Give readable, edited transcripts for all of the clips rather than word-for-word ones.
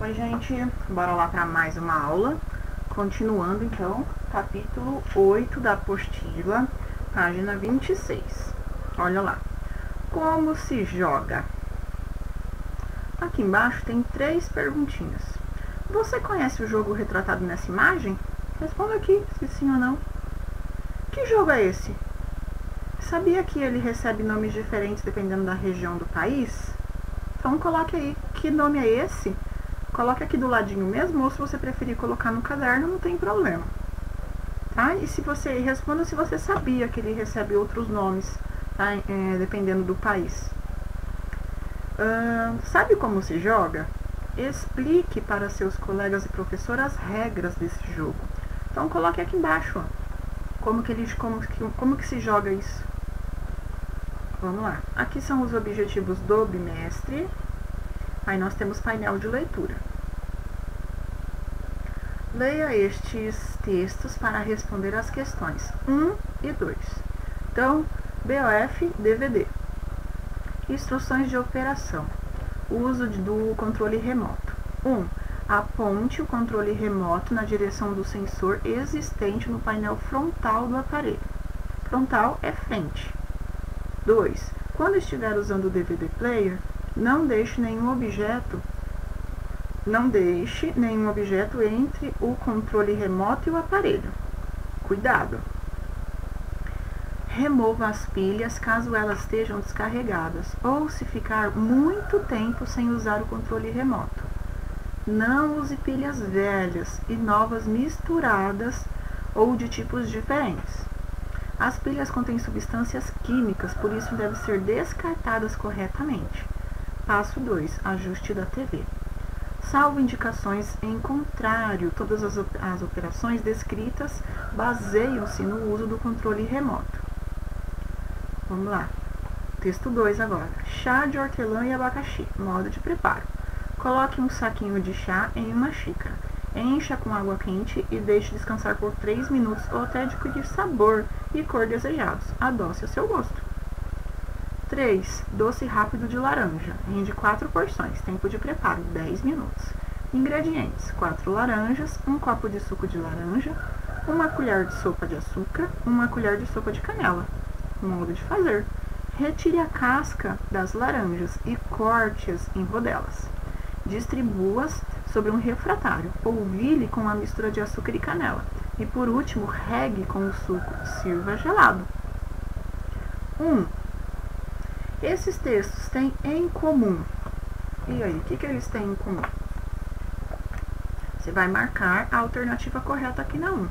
Oi, gente, bora lá para mais uma aula. Continuando, então, capítulo 8 da apostila, página 26. Olha lá. Como se joga? Aqui embaixo tem 3 perguntinhas. Você conhece o jogo retratado nessa imagem? Responda aqui, se sim ou não. Que jogo é esse? Sabia que ele recebe nomes diferentes dependendo da região do país? Então coloque aí, que nome é esse? Coloque aqui do ladinho mesmo, ou se você preferir colocar no caderno, não tem problema. Tá? E se você responda se você sabia que ele recebe outros nomes, tá? Dependendo do país. Sabe como se joga? Explique para seus colegas e professor as regras desse jogo. Então coloque aqui embaixo, ó, como que se joga isso. Vamos lá. Aqui são os objetivos do bimestre. Aí nós temos painel de leitura. Leia estes textos para responder as questões 1 e 2. Então, BOF, DVD. Instruções de operação. Uso do controle remoto. 1. Aponte o controle remoto na direção do sensor existente no painel frontal do aparelho. Frontal é frente. 2. Quando estiver usando o DVD player, não deixe nenhum objeto entre o controle remoto e o aparelho. Cuidado! Remova as pilhas caso elas estejam descarregadas ou se ficar muito tempo sem usar o controle remoto. Não use pilhas velhas e novas misturadas ou de tipos diferentes. As pilhas contêm substâncias químicas, por isso devem ser descartadas corretamente. Passo 2. Ajuste da TV. Salvo indicações em contrário, todas as operações descritas baseiam-se no uso do controle remoto. Vamos lá. Texto 2 agora. Chá de hortelã e abacaxi. Modo de preparo. Coloque um saquinho de chá em uma xícara. Encha com água quente e deixe descansar por 3 minutos ou até adquirir sabor e cor desejados. Adoce ao seu gosto. 3. Doce rápido de laranja. Rende 4 porções. Tempo de preparo, 10 minutos. Ingredientes: 4 laranjas, 1 copo de suco de laranja, 1 colher de sopa de açúcar, 1 colher de sopa de canela. Modo de fazer: retire a casca das laranjas e corte-as em rodelas. Distribua-as sobre um refratário. Polvilhe com a mistura de açúcar e canela. E por último, regue com o suco. Sirva gelado. 1. Esses textos têm em comum. E aí, o que eles têm em comum? Você vai marcar a alternativa correta aqui na 1.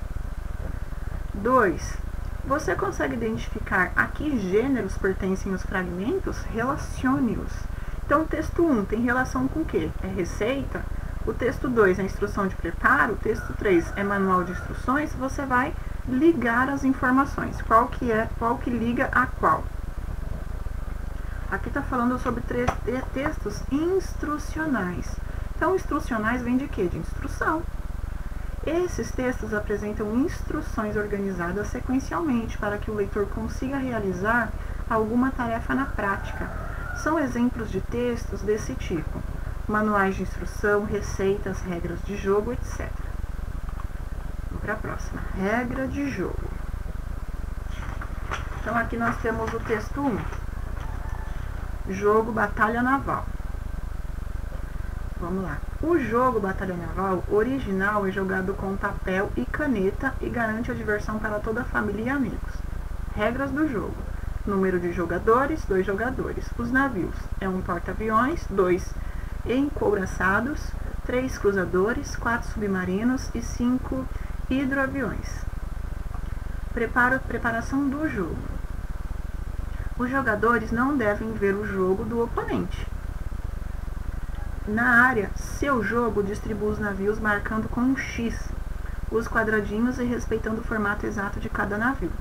2. Você consegue identificar a que gêneros pertencem os fragmentos? Relacione-os. Então, o texto 1 tem relação com o quê? É receita. O texto 2 é instrução de preparo. O texto 3 é manual de instruções. Você vai ligar as informações. Qual que liga a qual? Aqui está falando sobre textos instrucionais. Então, instrucionais vem de quê? De instrução. Esses textos apresentam instruções organizadas sequencialmente para que o leitor consiga realizar alguma tarefa na prática. São exemplos de textos desse tipo: manuais de instrução, receitas, regras de jogo, etc. Vamos para a próxima. Regra de jogo. Então, aqui nós temos o texto 1. Jogo Batalha Naval. Vamos lá. O jogo Batalha Naval original é jogado com papel e caneta e garante a diversão para toda a família e amigos. Regras do jogo: número de jogadores, 2 jogadores. Os navios: 1 porta-aviões, 2 encouraçados, 3 cruzadores, 4 submarinos e 5 hidroaviões. Preparação do jogo: os jogadores não devem ver o jogo do oponente. Na área, seu jogo distribui os navios marcando com um X os quadradinhos e respeitando o formato exato de cada navio.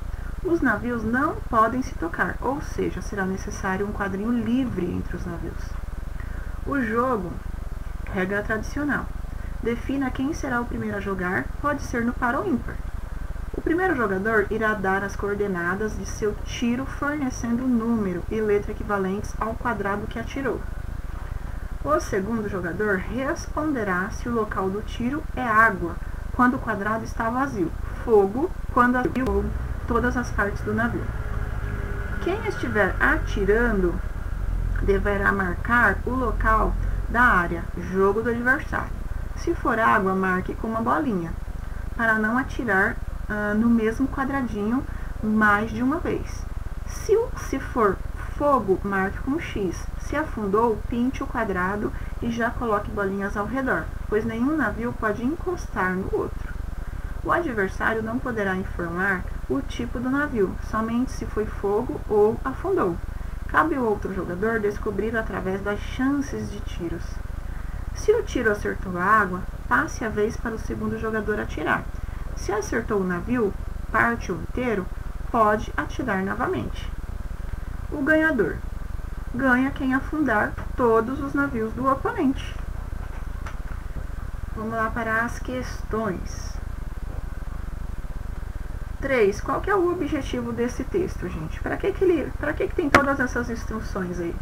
Os navios não podem se tocar, ou seja, será necessário um quadrinho livre entre os navios. O jogo, regra tradicional: defina quem será o primeiro a jogar, pode ser no par ou ímpar. O primeiro jogador irá dar as coordenadas de seu tiro fornecendo número e letra equivalentes ao quadrado que atirou. O segundo jogador responderá se o local do tiro é água, quando o quadrado está vazio, fogo, quando atirou todas as partes do navio. Quem estiver atirando deverá marcar o local da área, jogo do adversário. Se for água, marque com uma bolinha, para não atirar no mesmo quadradinho mais de uma vez. Se for fogo, marque com X. Se afundou, pinte o quadrado e já coloque bolinhas ao redor, pois nenhum navio pode encostar no outro. O adversário não poderá informar o tipo do navio, somente se foi fogo ou afundou. Cabe ao outro jogador descobrir através das chances de tiros. Se o tiro acertou a água, passe a vez para o segundo jogador atirar. Se acertou o navio, parte ou inteiro, pode atirar novamente. O ganhador ganha quem afundar todos os navios do oponente. Vamos lá para as questões. 3. Qual que é o objetivo desse texto, gente? Para que tem todas essas instruções aí?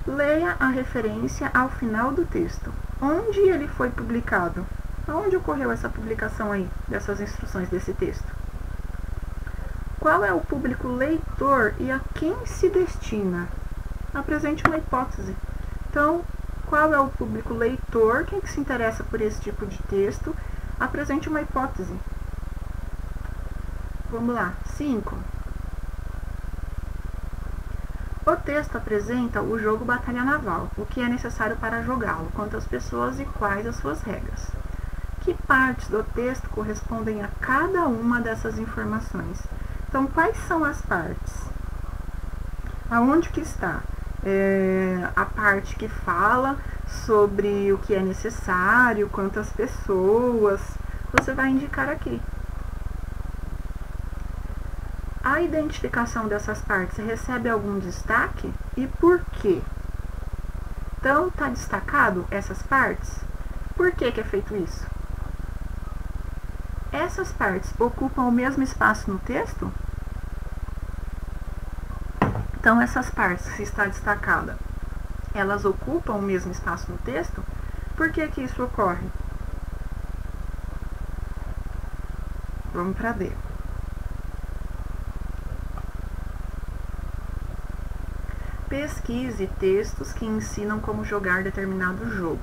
Leia a referência ao final do texto. Onde ele foi publicado? Onde ocorreu essa publicação aí, dessas instruções desse texto? Qual é o público leitor e a quem se destina? Apresente uma hipótese. Então, qual é o público leitor? Quem que se interessa por esse tipo de texto? Apresente uma hipótese. Vamos lá. 5. O texto apresenta o jogo Batalha Naval, o que é necessário para jogá-lo, quantas pessoas e quais as suas regras. Que partes do texto correspondem a cada uma dessas informações? Então, quais são as partes? Aonde que está? A parte que fala sobre o que é necessário, quantas pessoas, você vai indicar aqui. A identificação dessas partes recebe algum destaque e por quê? Então, está destacado essas partes? Por que é feito isso? Essas partes ocupam o mesmo espaço no texto? Então, essas partes que está destacada, elas ocupam o mesmo espaço no texto? Por que isso ocorre? Vamos para D. Pesquise textos que ensinam como jogar determinado jogo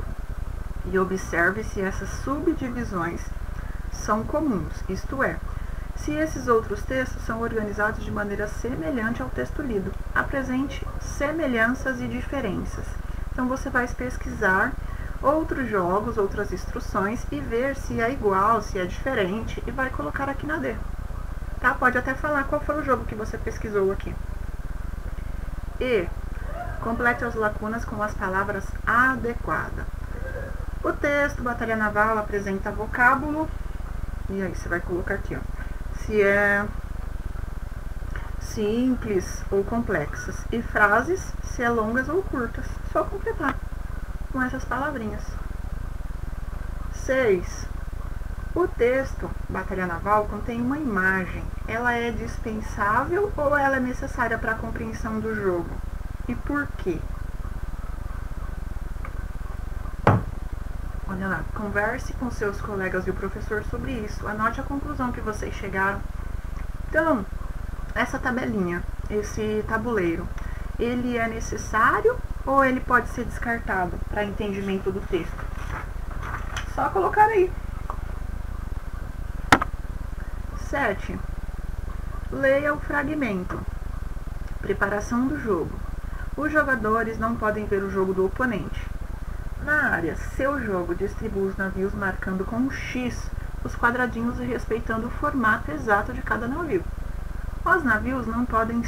e observe se essas subdivisões são comuns, isto é, se esses outros textos são organizados de maneira semelhante ao texto lido. Apresente semelhanças e diferenças. Então, você vai pesquisar outros jogos, outras instruções e ver se é igual, se é diferente e vai colocar aqui na D. Tá? Pode até falar qual foi o jogo que você pesquisou aqui. E complete as lacunas com as palavras adequadas. O texto Batalha Naval apresenta vocábulo, e aí você vai colocar aqui, ó, se é simples ou complexas, e frases, se é longas ou curtas. Só completar com essas palavrinhas. 6. O texto Batalha Naval contém uma imagem. Ela é dispensável ou ela é necessária para a compreensão do jogo? E por quê? Olha lá, converse com seus colegas e o professor sobre isso. Anote a conclusão que vocês chegaram. Então, essa tabelinha, esse tabuleiro, ele é necessário ou ele pode ser descartado para entendimento do texto? Só colocar aí. 7. Leia o fragmento. Preparação do jogo. Os jogadores não podem ver o jogo do oponente. Na área Seu Jogo, distribua os navios marcando com um X os quadradinhos e respeitando o formato exato de cada navio. Os navios não podem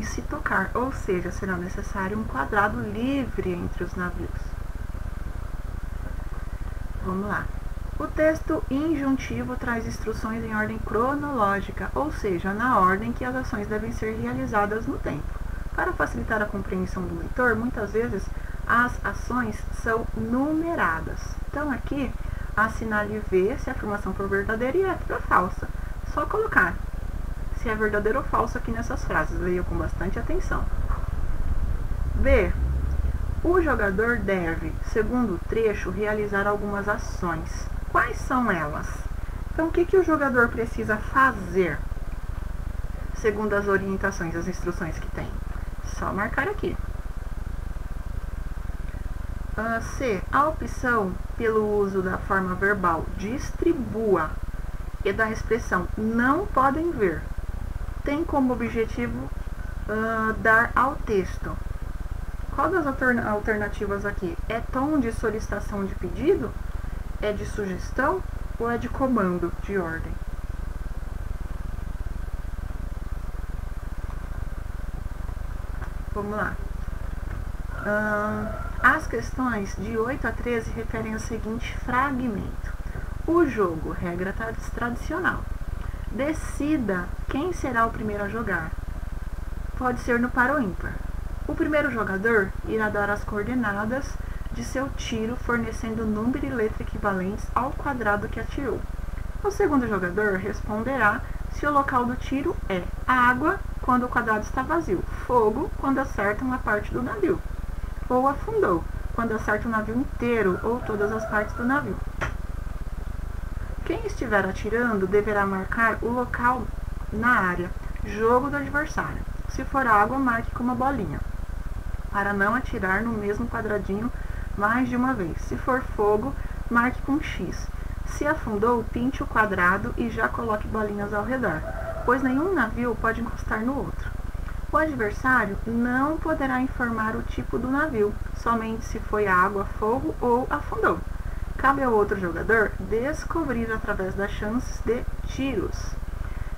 se tocar, ou seja, será necessário um quadrado livre entre os navios. Vamos lá. O texto injuntivo traz instruções em ordem cronológica, ou seja, na ordem que as ações devem ser realizadas no tempo. Para facilitar a compreensão do leitor, muitas vezes as ações são numeradas. Então aqui, assinale V se a afirmação for verdadeira e F for falsa. Só colocar se é verdadeiro ou falso aqui nessas frases. Leia com bastante atenção. B. O jogador deve, segundo o trecho, realizar algumas ações. Quais são elas? Então, o que o jogador precisa fazer, segundo as orientações, as instruções que tem? Só marcar aqui. C. A opção pelo uso da forma verbal distribua e da expressão não podem ver tem como objetivo dar ao texto. Qual das alternativas aqui? É tom de solicitação de pedido? É de sugestão? Ou é de comando, de ordem? Vamos lá. As questões de 8 a 13 referem ao seguinte fragmento. O jogo, regra tradicional. Decida quem será o primeiro a jogar. Pode ser no par ou ímpar. O primeiro jogador irá dar as coordenadas de seu tiro, fornecendo número e letra equivalentes ao quadrado que atirou. O segundo jogador responderá se o local do tiro é água, quando o quadrado está vazio, fogo, quando acerta uma parte do navio, ou afundou, quando acerta o navio inteiro ou todas as partes do navio. Quem estiver atirando deverá marcar o local na área, jogo do adversário. Se for água, marque com uma bolinha, para não atirar no mesmo quadradinho mais de uma vez. Se for fogo, marque com X. Se afundou, pinte o quadrado e já coloque bolinhas ao redor, pois nenhum navio pode encostar no outro. O adversário não poderá informar o tipo do navio, somente se foi água, fogo ou afundou. Cabe ao outro jogador descobrir através das chances de tiros.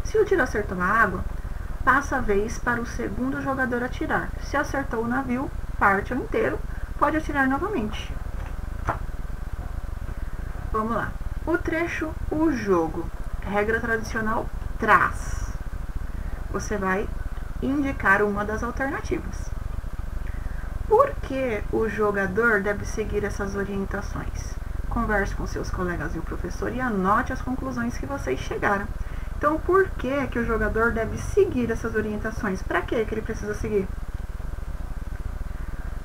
Se o tiro acertou na água, passa a vez para o segundo jogador atirar. Se acertou o navio, parte ou inteiro, pode atirar novamente. Vamos lá. O trecho, o jogo. Regra tradicional, traz. Você vai indicar uma das alternativas. Por que o jogador deve seguir essas orientações? Converse com seus colegas e o professor e anote as conclusões que vocês chegaram. Então, por que o jogador deve seguir essas orientações? Para que ele precisa seguir?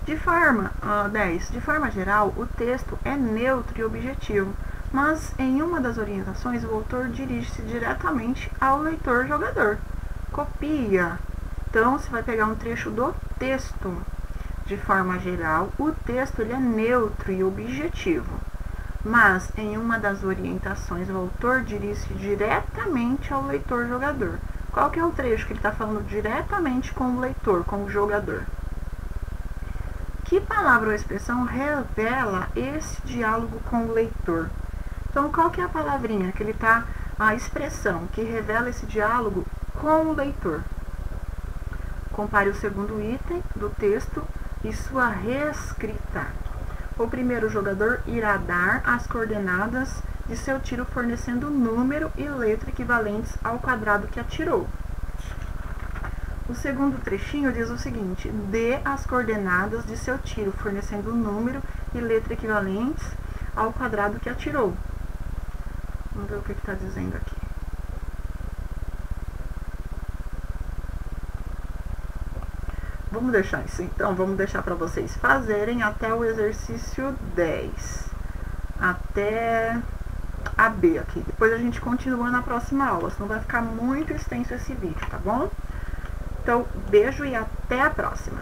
De forma 10. De forma geral, o texto é neutro e objetivo, mas em uma das orientações o autor dirige-se diretamente ao leitor-jogador. Copia. Então, você vai pegar um trecho do texto. De forma geral, o texto ele é neutro e objetivo, mas em uma das orientações o autor dirige-se diretamente ao leitor-jogador. Qual que é o trecho que ele está falando diretamente com o leitor, com o jogador? Que palavra ou expressão revela esse diálogo com o leitor? Então, qual que é a palavrinha que ele está, a expressão que revela esse diálogo com o leitor? Compare o segundo item do texto e sua reescrita. O primeiro jogador irá dar as coordenadas de seu tiro, fornecendo número e letra equivalentes ao quadrado que atirou. O segundo trechinho diz o seguinte: dê as coordenadas de seu tiro, fornecendo número e letra equivalentes ao quadrado que atirou. Vamos ver o que está dizendo aqui. Vamos deixar isso então, vamos deixar para vocês fazerem até o exercício 10. Até a B aqui. Depois a gente continua na próxima aula, senão vai ficar muito extenso esse vídeo, tá bom? Então, beijo e até a próxima!